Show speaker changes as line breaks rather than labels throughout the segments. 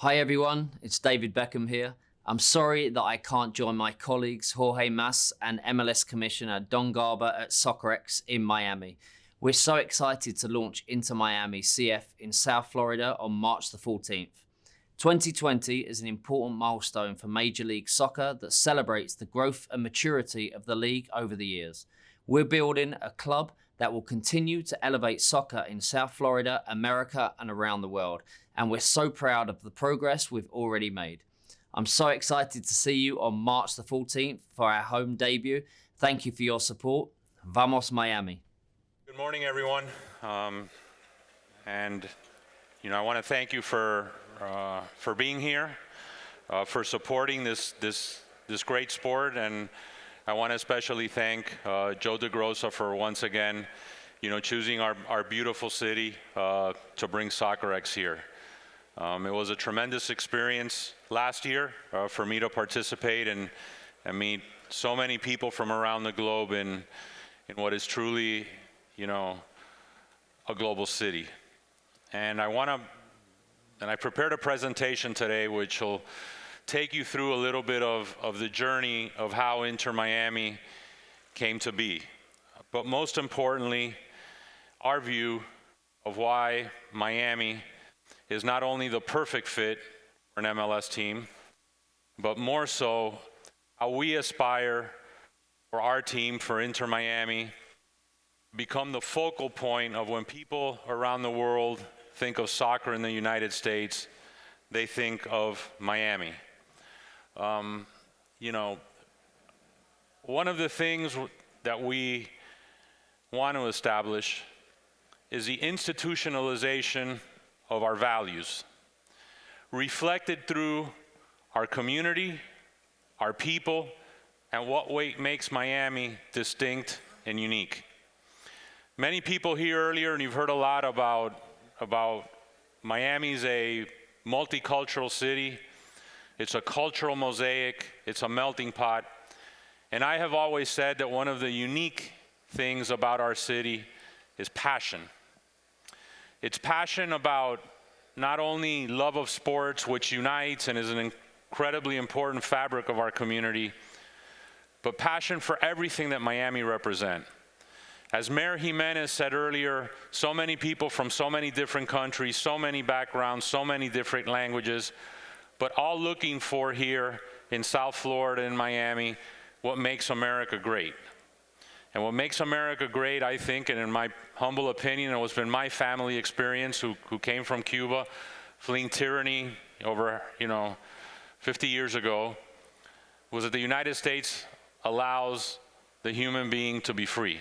Hi everyone, it's David Beckham here. I'm sorry that I can't join my colleagues Jorge Mas and MLS Commissioner Don Garber at Soccerex in Miami. We're so excited to launch Inter Miami CF in South Florida on March the 14th. 2020 is an important milestone for Major League Soccer that celebrates the growth and maturity of the league over the years. We're building a club that will continue to elevate soccer in South Florida, America, and around the world. And we're so proud of the progress we've already made. I'm so excited to see you on March the 14th for our home debut. Thank you for your support. Vamos Miami.
Good morning, everyone. I want to thank you for being here, for supporting this great sport, and I want to especially thank Joe DeGrossa for once again, choosing our beautiful city to bring Soccerex here. It was a tremendous experience last year for me to participate and meet so many people from around the globe in what is truly, a global city. And I prepared a presentation today which will take you through a little bit of the journey of how Inter Miami came to be. But most importantly, our view of why Miami is not only the perfect fit for an MLS team, but more so how we aspire for our team, for Inter Miami, become the focal point of when people around the world think of soccer in the United States, they think of Miami. One of the things that we want to establish is the institutionalization of our values, reflected through our community, our people, and what makes Miami distinct and unique. Many people here earlier, and you've heard a lot about Miami's a multicultural city. It's a cultural mosaic, it's a melting pot. And I have always said that one of the unique things about our city is passion. It's passion about not only love of sports, which unites and is an incredibly important fabric of our community, but passion for everything that Miami represents. As Mayor Jimenez said earlier, so many people from so many different countries, so many backgrounds, so many different languages, but all looking for here in South Florida and Miami what makes America great. And what makes America great, I think, and in my humble opinion, and what's been my family experience who came from Cuba, fleeing tyranny over 50 years ago, was that the United States allows the human being to be free.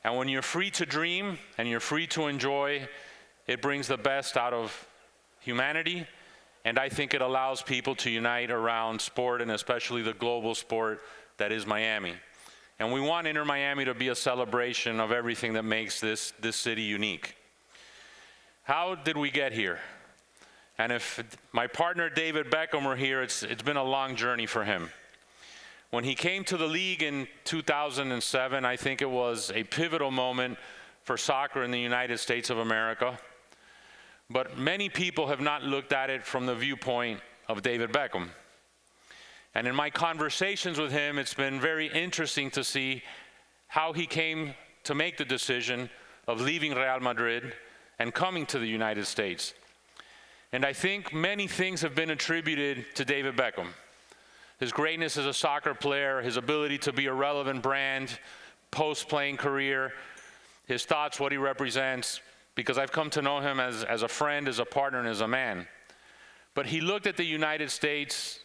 And when you're free to dream and you're free to enjoy, it brings the best out of humanity. And I think it allows people to unite around sport, and especially the global sport that is Miami. And we want Inter Miami to be a celebration of everything that makes this city unique. How did we get here? And if my partner David Beckham were here, it's been a long journey for him. When he came to the league in 2007, I think it was a pivotal moment for soccer in the United States of America. But many people have not looked at it from the viewpoint of David Beckham. And in my conversations with him, it's been very interesting to see how he came to make the decision of leaving Real Madrid and coming to the United States. And I think many things have been attributed to David Beckham. His greatness as a soccer player, his ability to be a relevant brand, post-playing career, his thoughts, what he represents, because I've come to know him as a friend, as a partner, and as a man. But he looked at the United States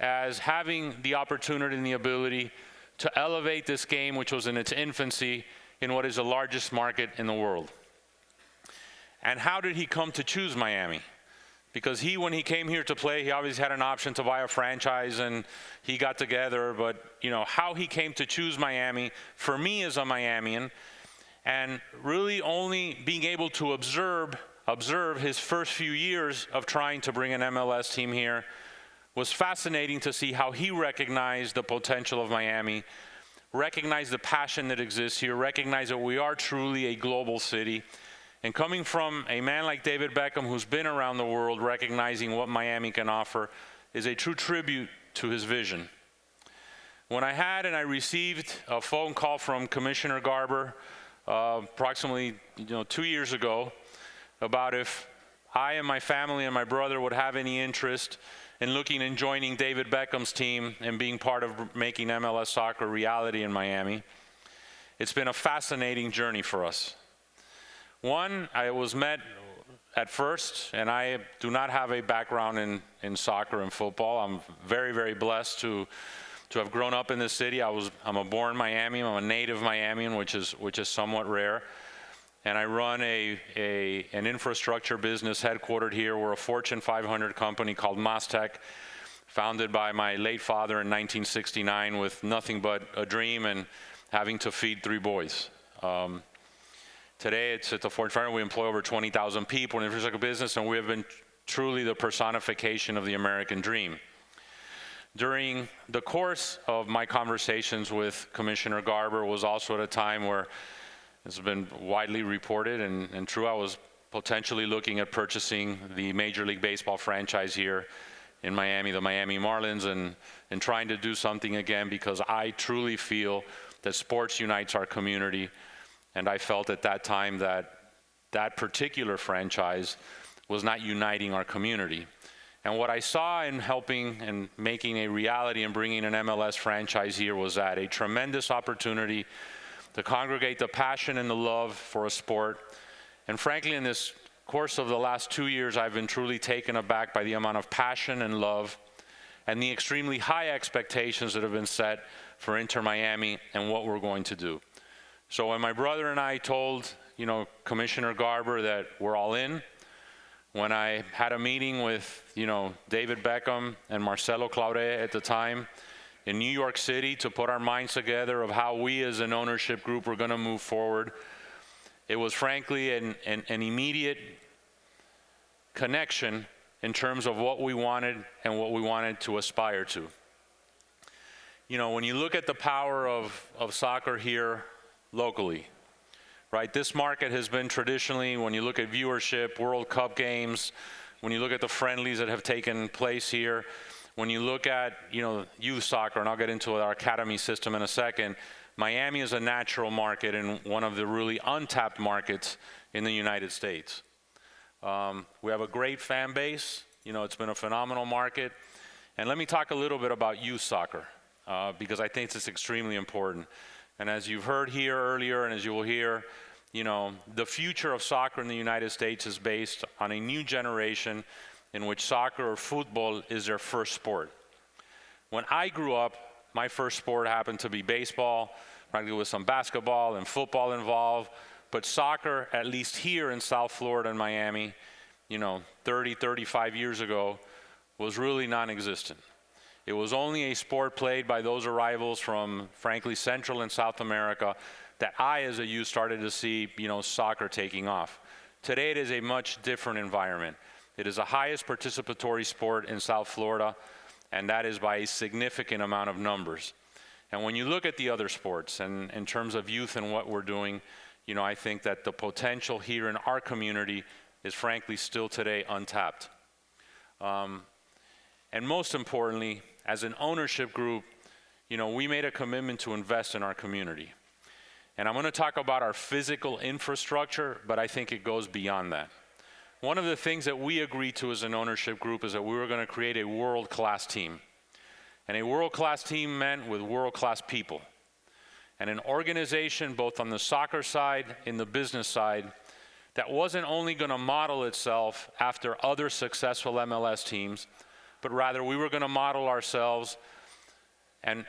as having the opportunity and the ability to elevate this game, which was in its infancy, in what is the largest market in the world. And how did he come to choose Miami? Because when he came here to play, he obviously had an option to buy a franchise, and he got together, but how he came to choose Miami, for me as a Miamian, and really only being able to observe his first few years of trying to bring an MLS team here was fascinating to see how he recognized the potential of Miami, recognized the passion that exists here, recognized that we are truly a global city, And coming from a man like David Beckham, who's been around the world recognizing what Miami can offer, is a true tribute to his vision. When I received a phone call from Commissioner Garber approximately 2 years ago about if I and my family and my brother would have any interest in looking and joining David Beckham's team and being part of making MLS soccer reality in Miami, it's been a fascinating journey for us. One, I was met at first, and I do not have a background in soccer and football. I'm very, very blessed to have grown up in this city. I'm a born Miamian. I'm a native Miamian, which is somewhat rare. And I run an infrastructure business headquartered here. We're a Fortune 500 company called Mas, founded by my late father in 1969 with nothing but a dream and having to feed 3 boys. Today, it's at the Fortune 500. We employ over 20,000 people in the infrastructure business, and we have been truly the personification of the American dream. During the course of my conversations with Commissioner Garber was also at a time where it's been widely reported and true, I was potentially looking at purchasing the Major League Baseball franchise here in Miami, the Miami Marlins, and trying to do something again because I truly feel that sports unites our community. And I felt at that time that that particular franchise was not uniting our community. And what I saw in helping and making a reality and bringing an MLS franchise here was that a tremendous opportunity to congregate the passion and the love for a sport. And frankly, in this course of the last 2 years, I've been truly taken aback by the amount of passion and love and the extremely high expectations that have been set for Inter Miami and what we're going to do. So when my brother and I told, Commissioner Garber that we're all in, when I had a meeting with, David Beckham and Marcelo Claure at the time in New York City to put our minds together of how we as an ownership group were going to move forward, it was frankly an immediate connection in terms of what we wanted and what we wanted to aspire to. When you look at the power of soccer here locally, right? This market has been traditionally, when you look at viewership, World Cup games, when you look at the friendlies that have taken place here, when you look at, youth soccer, and I'll get into our academy system in a second, Miami is a natural market and one of the really untapped markets in the United States. We have a great fan base. It's been a phenomenal market. And let me talk a little bit about youth soccer, because I think it's extremely important. And as you've heard here earlier, and as you will hear, the future of soccer in the United States is based on a new generation in which soccer or football is their first sport. When I grew up, my first sport happened to be baseball, frankly with some basketball and football involved, but soccer, at least here in South Florida and Miami, 30, 35 years ago, was really non-existent. It was only a sport played by those arrivals from, frankly, Central and South America that I, as a youth, started to see, soccer taking off. Today, it is a much different environment. It is the highest participatory sport in South Florida, and that is by a significant amount of numbers. And when you look at the other sports, and in terms of youth and what we're doing, I think that the potential here in our community is, frankly, still today untapped. And most importantly, as an ownership group, we made a commitment to invest in our community. And I'm going to talk about our physical infrastructure, but I think it goes beyond that. One of the things that we agreed to as an ownership group is that we were going to create a world-class team. And a world-class team meant with world-class people. And an organization, both on the soccer side and the business side, that wasn't only going to model itself after other successful MLS teams, but rather we were going to model ourselves and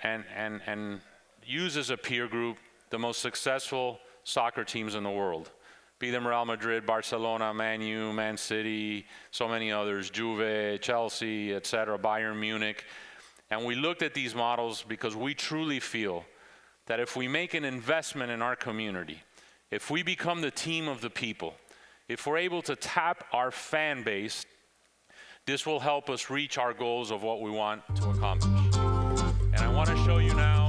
use as a peer group the most successful soccer teams in the world. Be them Real Madrid, Barcelona, Man U, Man City, so many others, Juve, Chelsea, etc., Bayern Munich. And we looked at these models because we truly feel that if we make an investment in our community, if we become the team of the people, if we're able to tap our fan base, this will help us reach our goals of what we want to accomplish. And I want to show you now,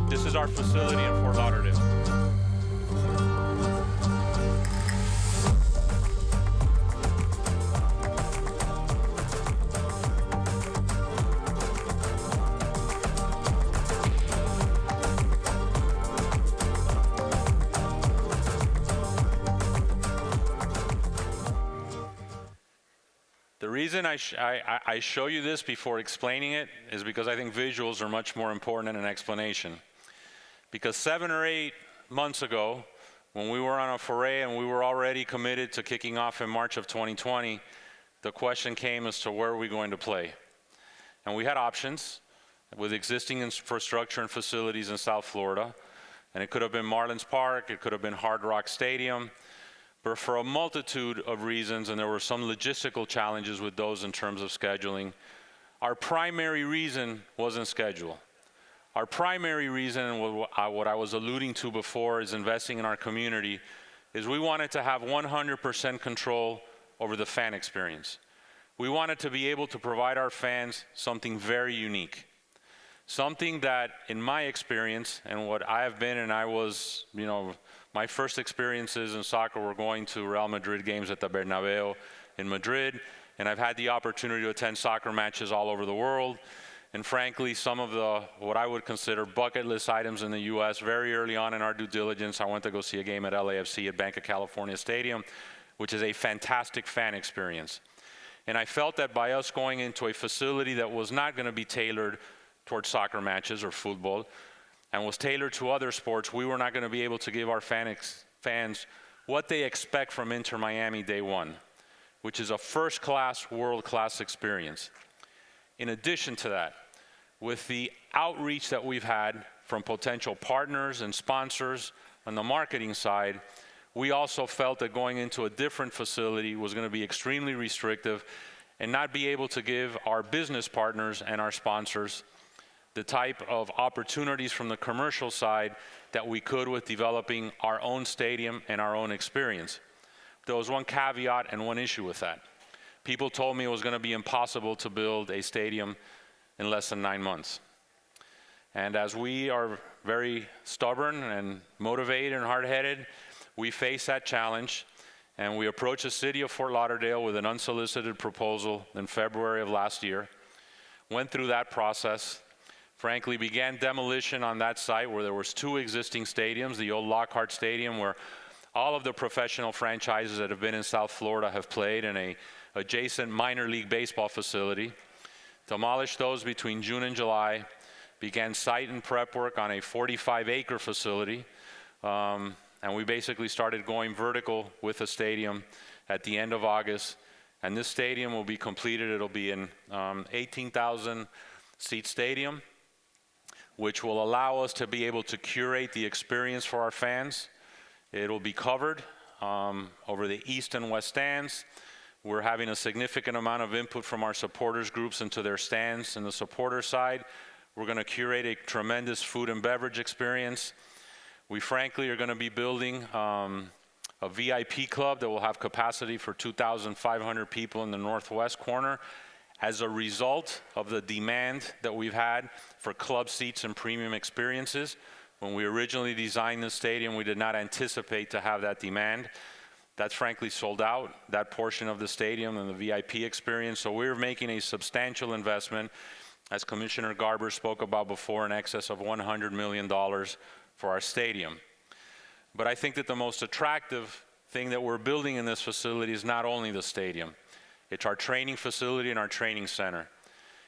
this is our facility in Fort Lauderdale. reason I show you this before explaining it is because I think visuals are much more important than an explanation. Because 7 or 8 months ago, when we were on a foray and we were already committed to kicking off in March of 2020, the question came as to where are we going to play. And we had options with existing infrastructure and facilities in South Florida. And it could have been Marlins Park, it could have been Hard Rock Stadium. But for a multitude of reasons, and there were some logistical challenges with those in terms of scheduling, our primary reason wasn't schedule. Our primary reason, and what I was alluding to before, is investing in our community, is we wanted to have 100% control over the fan experience. We wanted to be able to provide our fans something very unique. Something that, in my experience, and what I have been, and I was, my first experiences in soccer were going to Real Madrid games at the Bernabeu in Madrid, and I've had the opportunity to attend soccer matches all over the world. And frankly, some of what I would consider bucket list items in the US, very early on in our due diligence, I went to go see a game at LAFC at Banc of California Stadium, which is a fantastic fan experience. And I felt that by us going into a facility that was not going to be tailored towards soccer matches or football, and was tailored to other sports, we were not going to be able to give our fans what they expect from Inter Miami day one, which is a first-class, world-class experience. In addition to that, with the outreach that we've had from potential partners and sponsors on the marketing side, we also felt that going into a different facility was going to be extremely restrictive and not be able to give our business partners and our sponsors the type of opportunities from the commercial side that we could with developing our own stadium and our own experience. There was one caveat and one issue with that. People told me it was going to be impossible to build a stadium in less than 9 months. And as we are very stubborn and motivated and hard-headed, we face that challenge, and we approached the city of Fort Lauderdale with an unsolicited proposal in February of last year, went through that process, frankly began demolition on that site where there was 2 existing stadiums, the old Lockhart Stadium, where all of the professional franchises that have been in South Florida have played, in a adjacent minor league baseball facility. Demolished those between June and July, began site and prep work on a 45-acre facility, and we basically started going vertical with the stadium at the end of August. And this stadium will be completed. It'll be an 18,000-seat stadium, which will allow us to be able to curate the experience for our fans. It'll be covered over the east and west stands. We're having a significant amount of input from our supporters groups into their stands. In the supporter side, we're going to curate a tremendous food and beverage experience. We frankly are going to be building a VIP club that will have capacity for 2,500 people in the northwest corner, as a result of the demand that we've had for club seats and premium experiences. When we originally designed the stadium, we did not anticipate to have that demand. That's frankly sold out, that portion of the stadium and the VIP experience. So we're making a substantial investment, as Commissioner Garber spoke about before, in excess of $100 million for our stadium. But I think that the most attractive thing that we're building in this facility is not only the stadium. It's our training facility and our training center.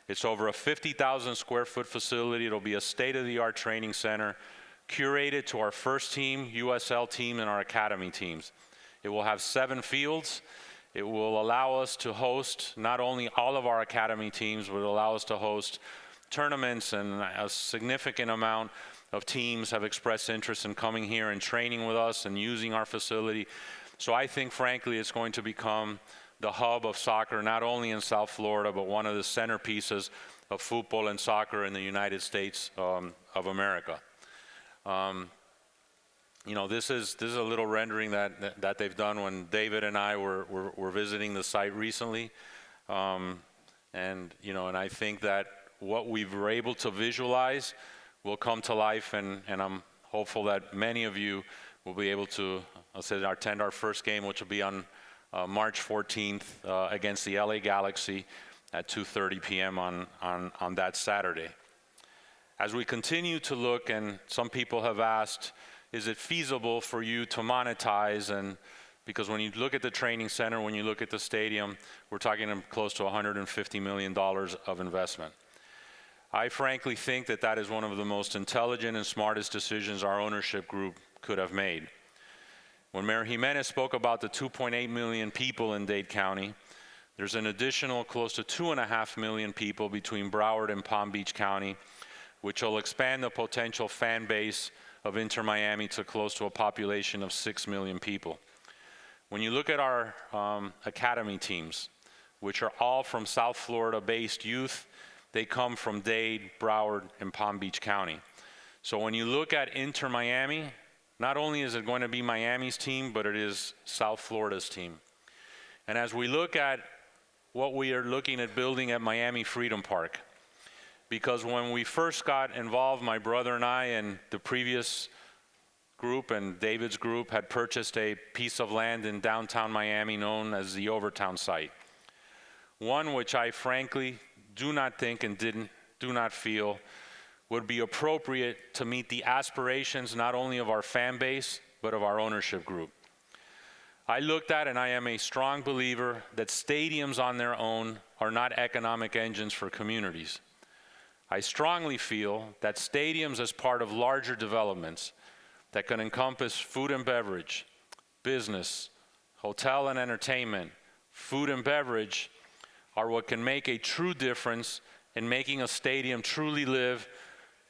It's over a 50,000 square foot facility. It'll be a state-of-the-art training center curated to our first team, USL team, and our academy teams. It will have 7 fields. It will allow us to host not only all of our academy teams, but it will allow us to host tournaments, and a significant amount of teams have expressed interest in coming here and training with us and using our facility. So I think, frankly, it's going to become the hub of soccer, not only in South Florida, but one of the centerpieces of football and soccer in the United States of America. This is a little rendering that they've done when David and I were visiting the site recently, and I think that what we were able to visualize will come to life, and I'm hopeful that many of you will be able to attend our first game, which will be on March 14th against the LA Galaxy at 2:30 p.m. on that Saturday. As we continue to look, and some people have asked, is it feasible for you to monetize and Because when you look at the training center, when you look at the stadium, we're talking close to $150 million of investment. I frankly think that that is one of the most intelligent and smartest decisions our ownership group could have made. When Mayor Jimenez spoke about the 2.8 million people in Dade County, there's an additional close to 2.5 million people between Broward and Palm Beach County, which will expand the potential fan base of Inter Miami to close to a population of 6 million people. When you look at our academy teams, which are all from South Florida-based youth, they come from Dade, Broward, and Palm Beach County. So when you look at Inter Miami, not only is it going to be Miami's team, but it is South Florida's team. And as we look at what we are looking at building at Miami Freedom Park, because when we first got involved, my brother and I and the previous group and David's group had purchased a piece of land in downtown Miami known as the Overtown site. One which I frankly do not think and do not feel would be appropriate to meet the aspirations not only of our fan base, but of our ownership group. I looked at, and I am a strong believer, that stadiums on their own are not economic engines for communities. I strongly feel that stadiums as part of larger developments that can encompass food and beverage, business, hotel and entertainment, food and beverage, are what can make a true difference in making a stadium truly live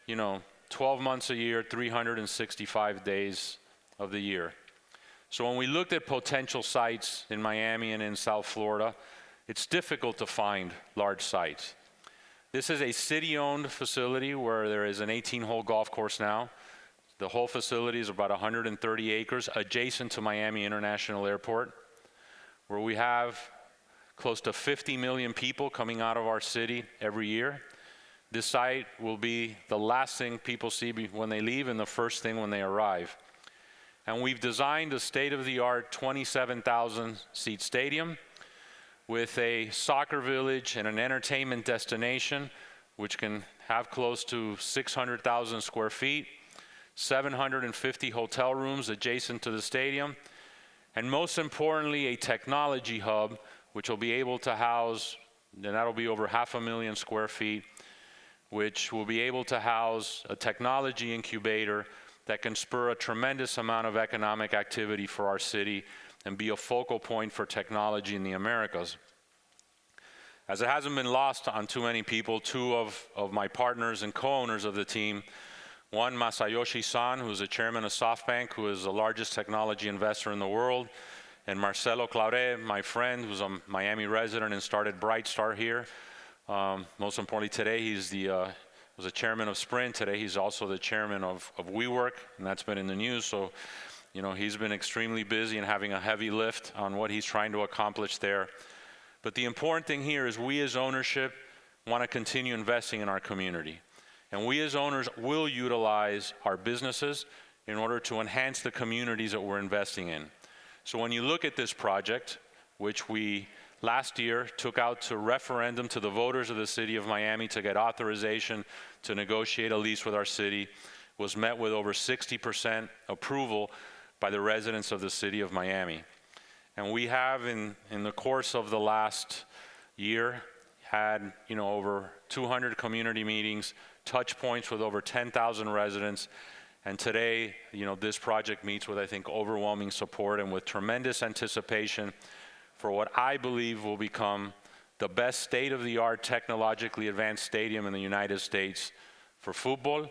12 months a year, 365 days of the year. So when we looked at potential sites in Miami and in South Florida, it's difficult to find large sites. This is a city-owned facility where there is an 18-hole golf course now. The whole facility is about 130 acres adjacent to Miami International Airport, where we have close to 50 million people coming out of our city every year. This site will be the last thing people see when they leave and the first thing when they arrive. And we've designed a state-of-the-art 27,000-seat stadium with a soccer village and an entertainment destination, which can have close to 600,000 square feet, 750 hotel rooms adjacent to the stadium, and most importantly, a technology hub, which will be able to house, and that'll be over 500,000 square feet, which will be able to house a technology incubator that can spur a tremendous amount of economic activity for our city and be a focal point for technology in the Americas. As it hasn't been lost on too many people, two of my partners and co-owners of the team, one, Masayoshi-san, who's the chairman of SoftBank, who is the largest technology investor in the world, and Marcelo Claure, my friend, who's a Miami resident and started Brightstar here. Most importantly, today he's was the chairman of Sprint. Today he's also the chairman of WeWork, and that's been in the news. So, he's been extremely busy and having a heavy lift on what he's trying to accomplish there. But the important thing here is we as ownership want to continue investing in our community. And we as owners will utilize our businesses in order to enhance the communities that we're investing in. So when you look at this project, which we last year took out to referendum to the voters of the city of Miami to get authorization to negotiate a lease with our city, was met with over 60% approval by the residents of the city of Miami. And we have in the course of the last year had over 200 community meetings, touch points with over 10,000 residents. And today, this project meets with, I think, overwhelming support and with tremendous anticipation for what I believe will become the best state-of-the-art technologically advanced stadium in the United States for football,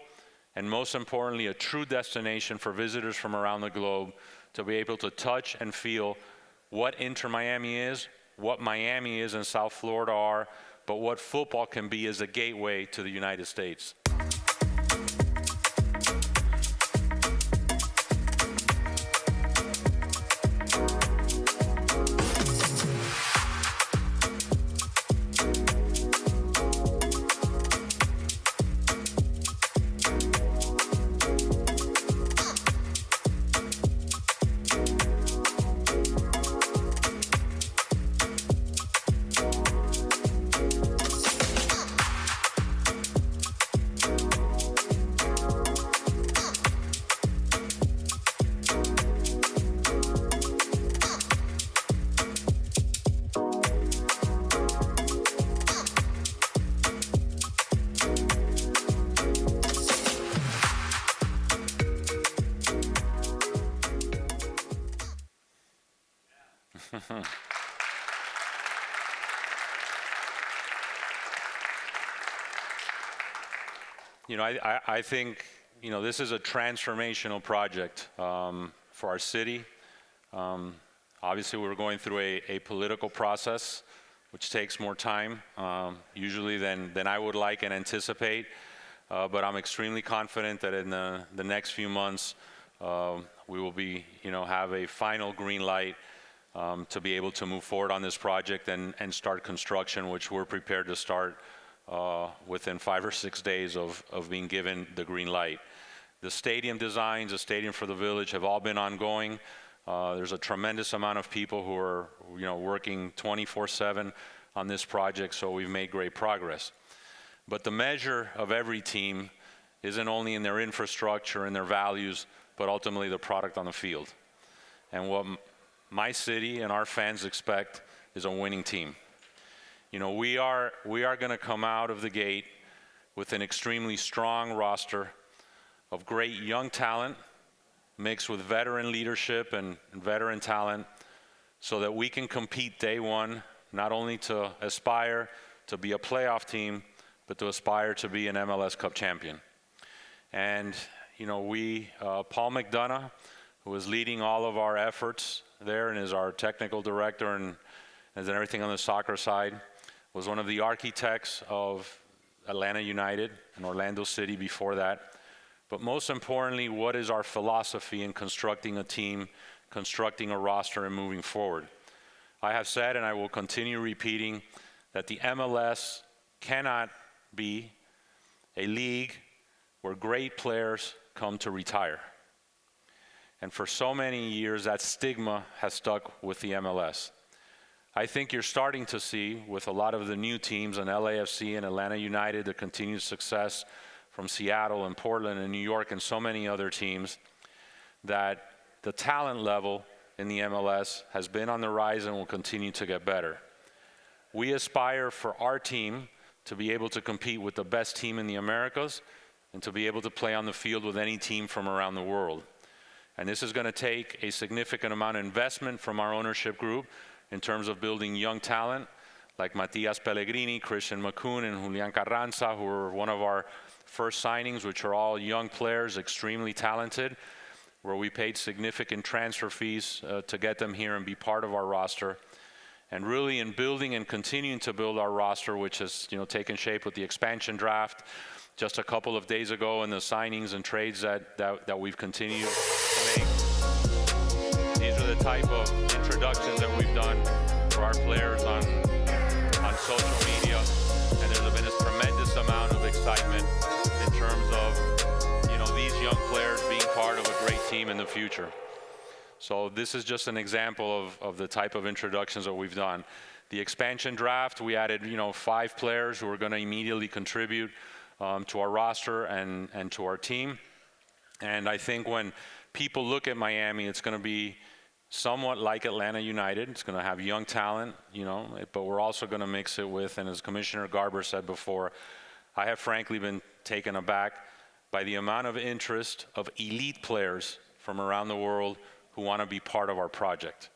and most importantly, a true destination for visitors from around the globe to be able to touch and feel what Inter Miami is, what Miami is and South Florida are, but what football can be as a gateway to the United States. I think, this is a transformational project for our city. Obviously, we're going through a political process, which takes more time, usually than I would like and anticipate. But I'm extremely confident that in the next few months, we will have a final green light to be able to move forward on this project and start construction, which we're prepared to start within 5 or 6 days of being given the green light. The stadium designs, the stadium for the village have all been ongoing. There's a tremendous amount of people who are working 24/7 on this project, so we've made great progress. But the measure of every team isn't only in their infrastructure and their values, but ultimately the product on the field. And what my city and our fans expect is a winning team. We are going to come out of the gate with an extremely strong roster of great young talent mixed with veteran leadership and veteran talent so that we can compete day one, not only to aspire to be a playoff team, but to aspire to be an MLS Cup champion. And, Paul McDonough, who is leading all of our efforts there and is our technical director and has everything on the soccer side, was one of the architects of Atlanta United and Orlando City before that. But most importantly, what is our philosophy in constructing a team, constructing a roster, and moving forward? I have said, and I will continue repeating, that the MLS cannot be a league where great players come to retire. And for so many years, that stigma has stuck with the MLS. I think you're starting to see, with a lot of the new teams in LAFC and Atlanta United, the continued success from Seattle and Portland and New York and so many other teams, that the talent level in the MLS has been on the rise and will continue to get better. We aspire for our team to be able to compete with the best team in the Americas and to be able to play on the field with any team from around the world. And this is going to take a significant amount of investment from our ownership group in terms of building young talent like Matias Pellegrini, Christian Macoun, and Julian Carranza, who were one of our first signings, which are all young players, extremely talented, where we paid significant transfer fees to get them here and be part of our roster. And really in building and continuing to build our roster, which has taken shape with the expansion draft just a couple of days ago, and the signings and trades that we've continued to make. These are the type of introductions that we've done for our players on social media, and there's been a tremendous amount of excitement in terms of these young players being part of a great team in the future. So this is just an example of the type of introductions that we've done. The expansion draft, we added 5 players who are going to immediately contribute to our roster and to our team. And I think when people look at Miami, it's going to be somewhat like Atlanta United. It's going to have young talent, but we're also going to mix it with, and as Commissioner Garber said before, I have frankly been taken aback by the amount of interest of elite players from around the world who want to be part of our project.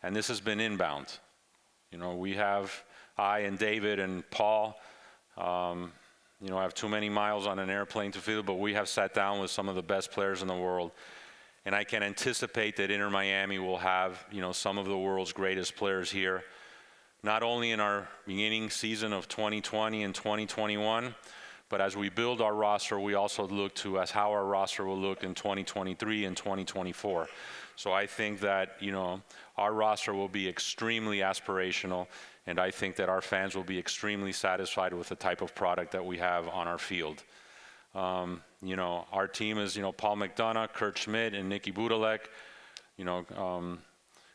And this has been inbound. We have, I and David and Paul, I have too many miles on an airplane to feel, but we have sat down with some of the best players in the world. And I can anticipate that Inter Miami will have, some of the world's greatest players here, not only in our beginning season of 2020 and 2021, but as we build our roster, we also look to as how our roster will look in 2023 and 2024. So I think that, our roster will be extremely aspirational, and I think that our fans will be extremely satisfied with the type of product that we have on our field. Our team is, Paul McDonough, Kurt Schmidt, and Nicky Budalek.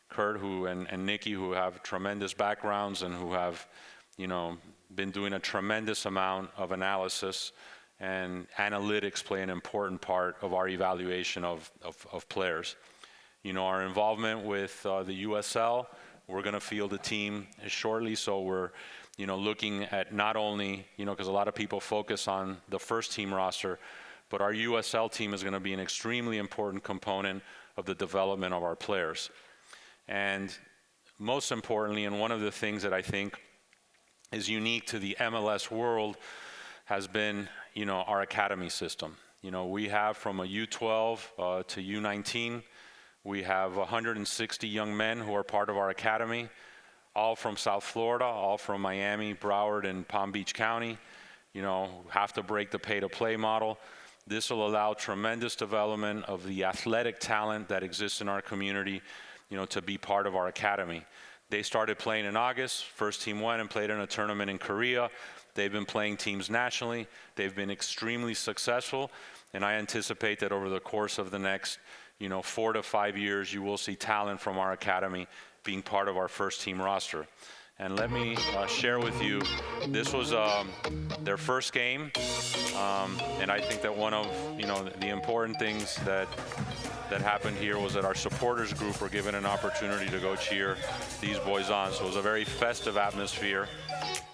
Kurt and Nicky, who have tremendous backgrounds and who have, been doing a tremendous amount of analysis, and analytics play an important part of our evaluation of players. Our involvement with the USL, we're going to field a team shortly, so we're looking at not only, because a lot of people focus on the first team roster, but our USL team is going to be an extremely important component of the development of our players. And most importantly, and one of the things that I think is unique to the MLS world has been, our academy system. We have from a U12 to U19, we have 160 young men who are part of our academy, all from South Florida, all from Miami, Broward, and Palm Beach County, have to break the pay-to-play model. This will allow tremendous development of the athletic talent that exists in our community, to be part of our academy. They started playing in August. First team went and played in a tournament in Korea. They've been playing teams nationally. They've been extremely successful, and I anticipate that over the course of the next, 4 to 5 years, you will see talent from our academy being part of our first team roster. And let me share with you, this was their first game, and I think that one of the important things that happened here was that our supporters group were given an opportunity to go cheer these boys on. So it was a very festive atmosphere,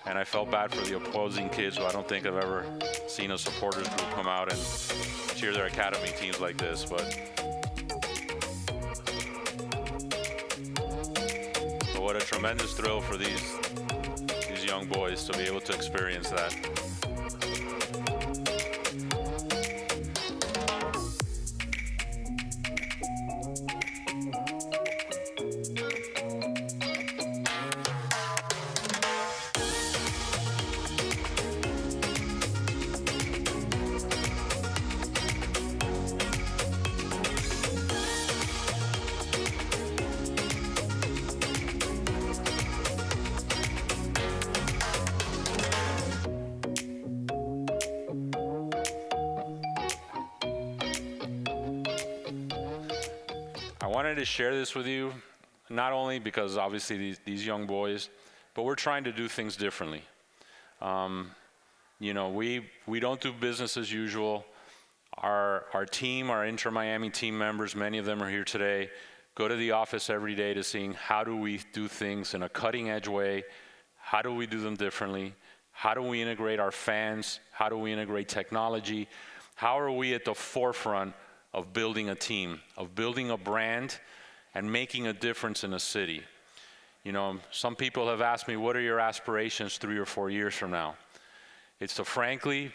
and I felt bad for the opposing kids, who I don't think I've ever seen a supporters group come out and cheer their academy teams like this. But what a tremendous thrill for these young boys to be able to experience that. I wanted to share this with you, not only because obviously these young boys, but we're trying to do things differently. We don't do business as usual. Our team, our Inter-Miami team members, many of them are here today, go to the office every day to seeing how do we do things in a cutting edge way, how do we do them differently, how do we integrate our fans, how do we integrate technology, how are we at the forefront of building a team, of building a brand, and making a difference in a city. Some people have asked me, what are your aspirations 3 or 4 years from now? It's to frankly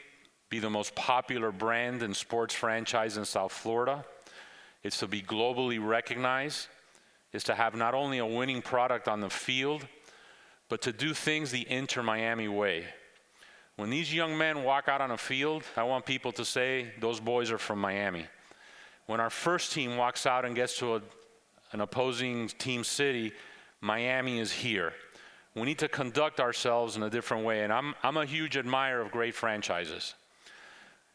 be the most popular brand and sports franchise in South Florida. It's to be globally recognized. It's to have not only a winning product on the field, but to do things the Inter-Miami way. When these young men walk out on a field, I want people to say, those boys are from Miami. When our first team walks out and gets to an opposing team city, Miami is here. We need to conduct ourselves in a different way, and I'm a huge admirer of great franchises.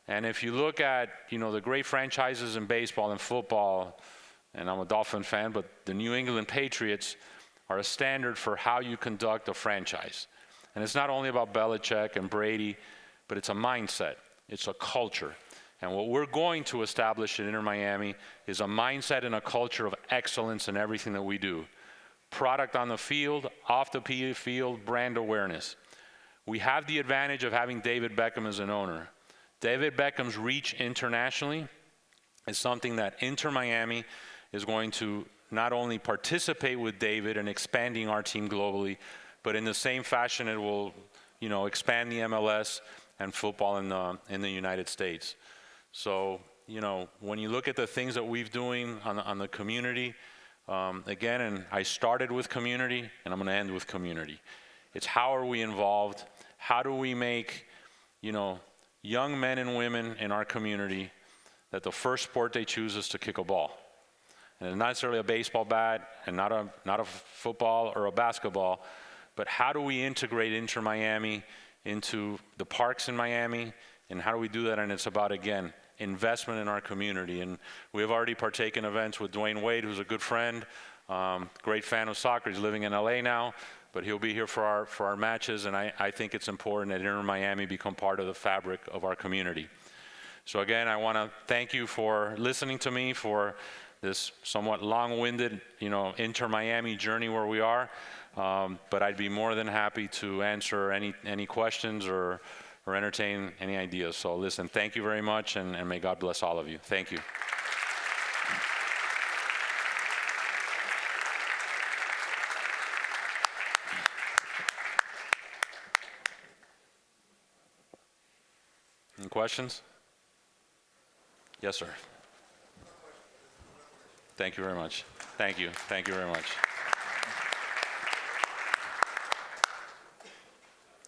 And if you look at, the great franchises in baseball and football, and I'm a Dolphin fan, but the New England Patriots are a standard for how you conduct a franchise. And it's not only about Belichick and Brady, but it's a mindset, it's a culture. And what we're going to establish in Inter-Miami is a mindset and a culture of excellence in everything that we do. Product on the field, off the field, brand awareness. We have the advantage of having David Beckham as an owner. David Beckham's reach internationally is something that Inter-Miami is going to not only participate with David in expanding our team globally, but in the same fashion it will, expand the MLS and football in the United States. So, when you look at the things that we've doing on the community, again, and I started with community, and I'm going to end with community. It's how are we involved? How do we make, young men and women in our community that the first sport they choose is to kick a ball? And it's not necessarily a baseball bat and not a football or a basketball, but how do we integrate Inter-Miami into the parks in Miami, and how do we do that? And it's about, again, investment in our community. And we have already partaken events with Dwayne Wade, who's a good friend, great fan of soccer. He's living in LA now, but he'll be here for our matches, and I think it's important that Inter-Miami become part of the fabric of our community. So again, I want to thank you for listening to me for this somewhat long-winded, Inter-Miami journey where we are, but I'd be more than happy to answer any questions or entertain any ideas. So listen, thank you very much, and may God bless all of you. Thank you. questions? Yes, sir. Thank you very much. Thank you. Thank you very much.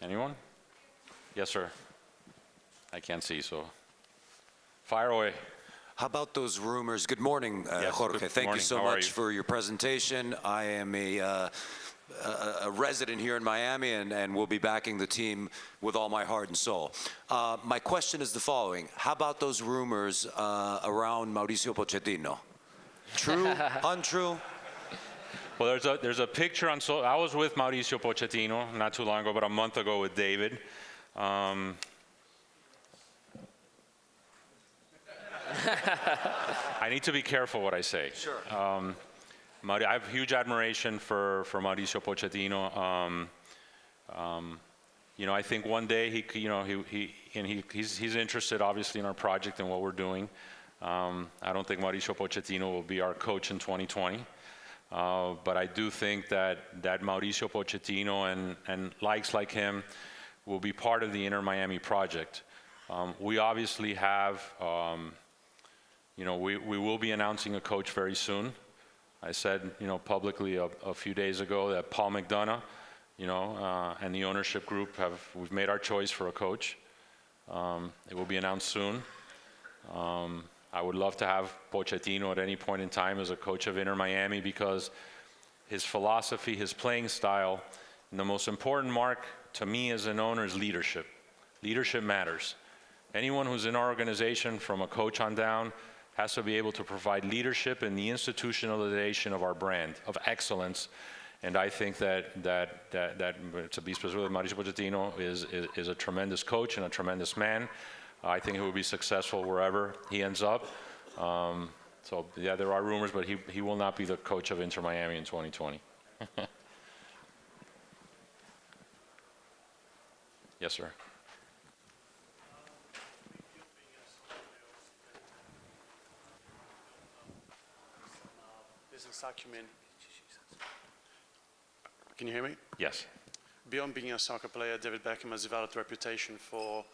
Anyone? Yes, sir. I can't see, so fire away.
How about those rumors? Good morning,
Yes,
Jorge.
good
Thank you
morning.
so
How are
much
you?
for your presentation. I am a resident here in Miami and will be backing the team with all my heart and soul. My question is the following. How about those rumors around Mauricio Pochettino? True? Untrue?
Well, there's a picture on. So I was with Mauricio Pochettino not too long ago, about a month ago with David. I need to be careful what I say.
Sure.
I have huge admiration for Mauricio Pochettino. You know, I think one day he's interested, obviously, in our project and what we're doing. I don't think Mauricio Pochettino will be our coach in 2020. But I do think that Mauricio Pochettino and likes like him will be part of the Inter Miami project. We obviously have, we will be announcing a coach very soon. I said, publicly a few days ago that Paul McDonough, and the ownership group we've made our choice for a coach. It will be announced soon. I would love to have Pochettino at any point in time as a coach of Inter Miami because his philosophy, his playing style, and the most important mark to me as an owner is leadership. Leadership matters. Anyone who's in our organization, from a coach on down, has to be able to provide leadership in the institutionalization of our brand of excellence. And I think that to be specific, Mauricio Pochettino is a tremendous coach and a tremendous man. I think he will be successful wherever he ends up. So yeah, there are rumors, but he will not be the coach of Inter Miami in 2020. Yes, sir.
Business acumen. Can you hear me?
Yes.
Beyond being a soccer player, David Beckham has developed a reputation for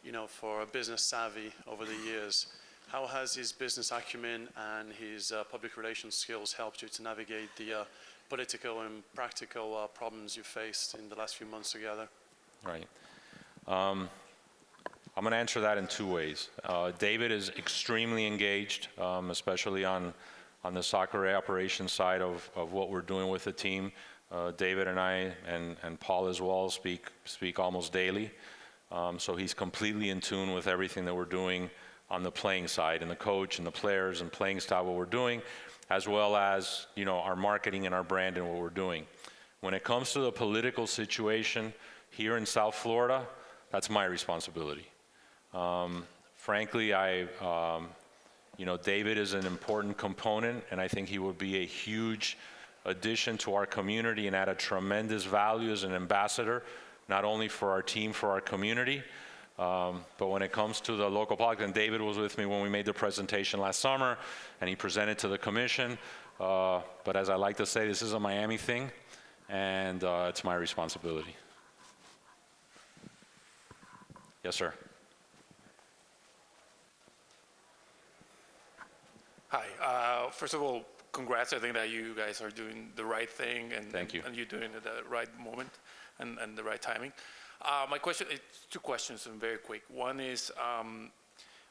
a business savvy over the years. How has his business acumen and his public relations skills helped you to navigate the political and practical problems you faced in the last few months together?
Right. I'm going to answer that in two ways. David is extremely engaged, especially on the soccer operations side of what we're doing with the team. David and I and Paul as well speak almost daily. So he's completely in tune with everything that we're doing on the playing side, and the coach and the players and playing style, what we're doing, as well as our marketing and our brand and what we're doing. When it comes to the political situation here in South Florida, that's my responsibility. Frankly, David is an important component, and I think he would be a huge addition to our community and add a tremendous value as an ambassador, not only for our team, for our community, but when it comes to the local politics, and David was with me when we made the presentation last summer, and he presented to the commission. But as I like to say, this is a Miami thing, and it's my responsibility. Yes, sir.
Hi. First of all, congrats. I think that you guys are doing the right thing, and
Thank you.
And you're doing it at the right moment and the right timing. My question is two questions and very quick. One is,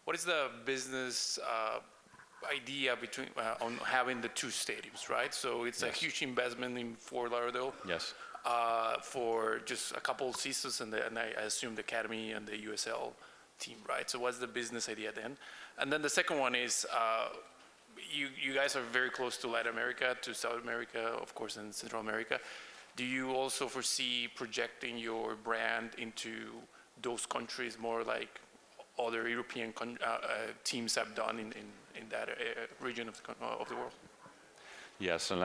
what is the business idea on having the two stadiums, right? So it's a huge investment in Fort Lauderdale.
Yes.
For just a couple of seasons, and I assume the academy and the USL team, right? So what's the business idea then? And then the second one is, you guys are very close to Latin America, to South America, of course, and Central America. Do you also foresee projecting your brand into those countries more like other European teams have done in that region of the world?
Yes, and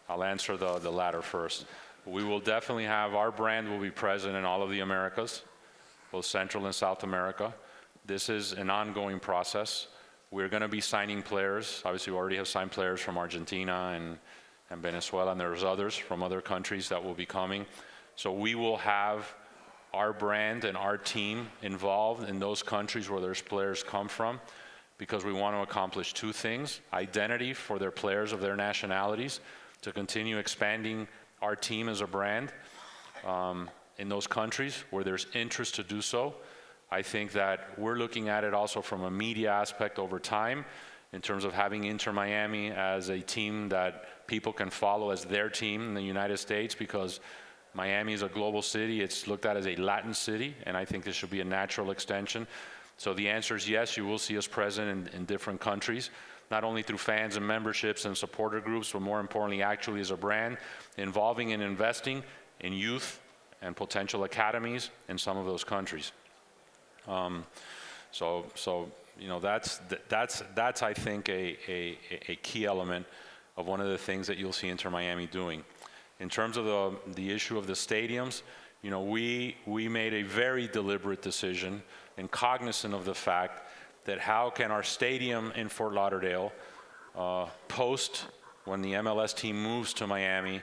I'll answer the latter first. We will definitely have, our brand will be present in all of the Americas, both Central and South America. This is an ongoing process. We're going to be signing players. Obviously, we already have signed players from Argentina and Venezuela, and there's others from other countries that will be coming. So we will have our brand and our team involved in those countries where their players come from, because we want to accomplish two things: identity for their players of their nationalities, to continue expanding our team as a brand in those countries where there's interest to do so. I think that we're looking at it also from a media aspect over time, in terms of having Inter Miami as a team that people can follow as their team in the United States, because Miami is a global city. It's looked at as a Latin city, and I think this should be a natural extension. So the answer is yes, you will see us present in different countries, not only through fans and memberships and supporter groups, but more importantly, actually as a brand, involving and investing in youth and potential academies in some of those countries. So you know, that's I think a key element of one of the things that you'll see Inter Miami doing. In terms of the issue of the stadiums, you know, we made a very deliberate decision and cognizant of the fact that how can our stadium in Fort Lauderdale, post when the MLS team moves to Miami,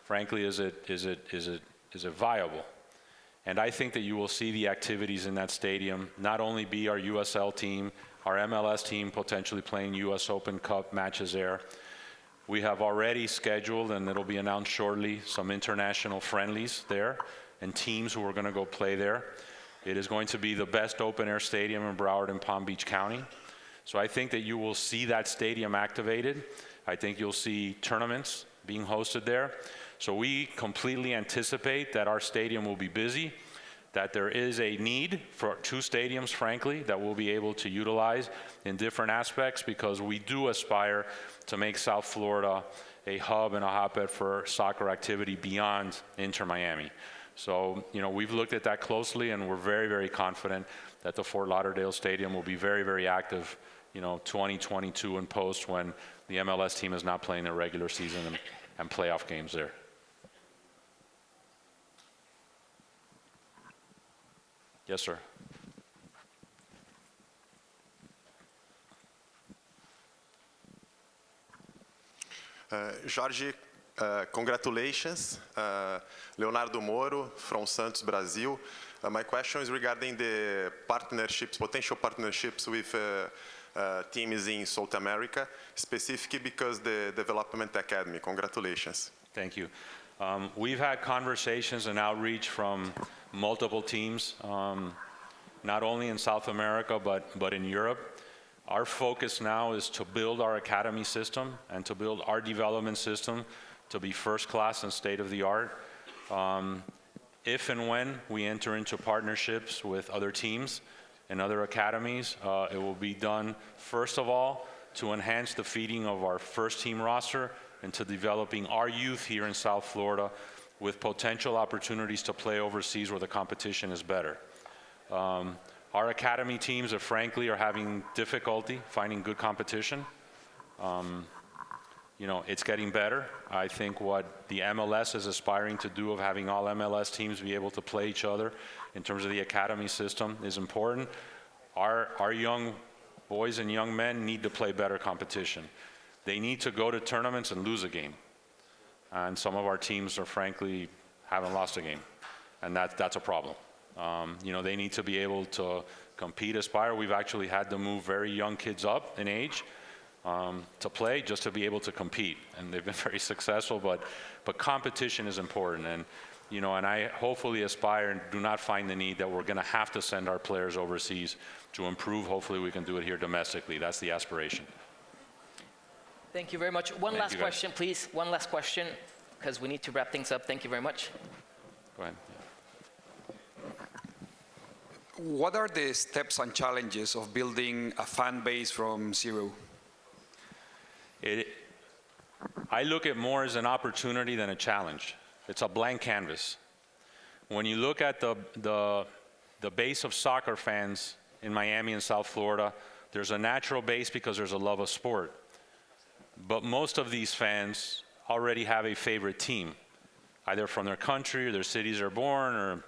frankly, is it viable? And I think that you will see the activities in that stadium not only be our USL team, our MLS team potentially playing US Open Cup matches there. We have already scheduled, and it'll be announced shortly, some international friendlies there and teams who are going to go play there. It is going to be the best open-air stadium in Broward and Palm Beach County. So I think that you will see that stadium activated. I think you'll see tournaments being hosted there. So we completely anticipate that our stadium will be busy, that there is a need for two stadiums, frankly, that we'll be able to utilize in different aspects, because we do aspire to make South Florida a hub and a hotbed for soccer activity beyond Inter Miami. So, you know, we've looked at that closely, and we're very, very confident that the Fort Lauderdale Stadium will be very, very active, you know, 2022 and post, when the MLS team is not playing their regular season and playoff games there. Yes, sir.
Jorge, congratulations. Leonardo Moro from Santos, Brazil. My question is regarding the partnerships, potential partnerships with teams in South America, specifically because the Development Academy. Congratulations.
Thank you. We've had conversations and outreach from multiple teams, not only in South America, but in Europe. Our focus now is to build our academy system and to build our development system to be first class and state of the art. If and when we enter into partnerships with other teams and other academies, it will be done, first of all, to enhance the feeding of our first team roster and to developing our youth here in South Florida with potential opportunities to play overseas where the competition is better. Our academy teams, frankly, are having difficulty finding good competition. You know, it's getting better. I think what the MLS is aspiring to do, of having all MLS teams be able to play each other in terms of the academy system, is important. Our young boys and young men need to play better competition. They need to go to tournaments and lose a game. And some of our teams are, frankly, haven't lost a game. And that's a problem. You know, they need to be able to compete, aspire. We've actually had to move very young kids up in age to play, just to be able to compete. And they've been very successful, but competition is important. And, you know, and I hopefully aspire and do not find the need that we're going to have to send our players overseas to improve. Hopefully we can do it here domestically. That's the aspiration.
Thank you very much. One last question, please. One last question, because we need to wrap things up. Thank you very much.
Go ahead.
What are the steps and challenges of building a fan base from zero?
I look at more as an opportunity than a challenge. It's a blank canvas. When you look at the base of soccer fans in Miami and South Florida, there's a natural base because there's a love of sport. But most of these fans already have a favorite team, either from their country or their cities they're born, or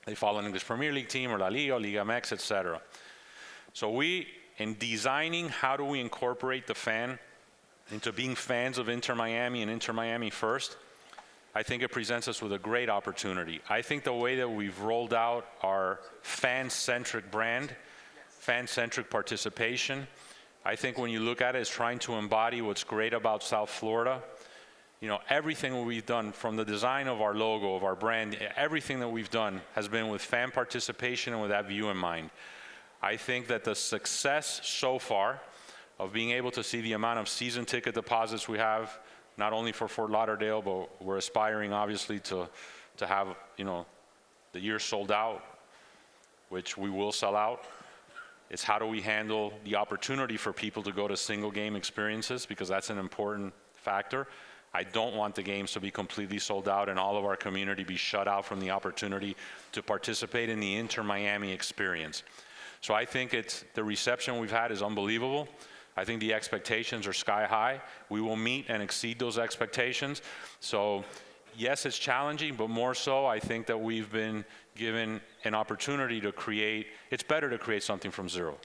they follow an English Premier League team, or La Liga, or Liga MX, etc. So we, in designing how do we incorporate the fan into being fans of Inter Miami and Inter Miami first, I think it presents us with a great opportunity. I think the way that we've rolled out our fan-centric brand, fan-centric participation, I think when you look at it, it's trying to embody what's great about South Florida. You know, everything we've done, from the design of our logo, of our brand, everything that we've done has been with fan participation and with that view in mind. I think that the success so far of being able to see the amount of season ticket deposits we have, not only for Fort Lauderdale, but we're aspiring obviously to have, you know, the year sold out, which we will sell out. It's how do we handle the opportunity for people to go to single game experiences, because that's an important factor. I don't want the games to be completely sold out and all of our community be shut out from the opportunity to participate in the Inter-Miami experience. So I think the reception we've had is unbelievable. I think the expectations are sky high. We will meet and exceed those expectations. So yes, it's challenging, but more so, I think that we've been given an opportunity to create. It's better to create something from zero.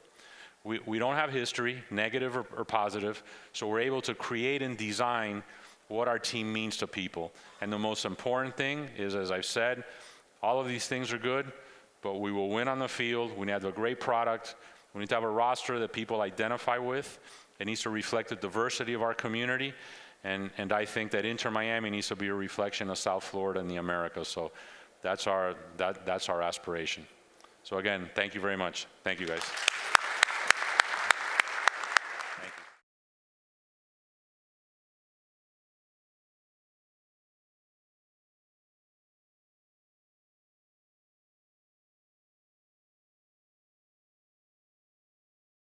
We don't have history, negative or positive, so we're able to create and design what our team means to people. And the most important thing is, as I've said, all of these things are good, but we will win on the field. We need to have a great product. We need to have a roster that people identify with. It needs to reflect the diversity of our community. And I think that Inter-Miami needs to be a reflection of South Florida and the Americas. So that's our aspiration. So again, thank you very much. Thank you, guys.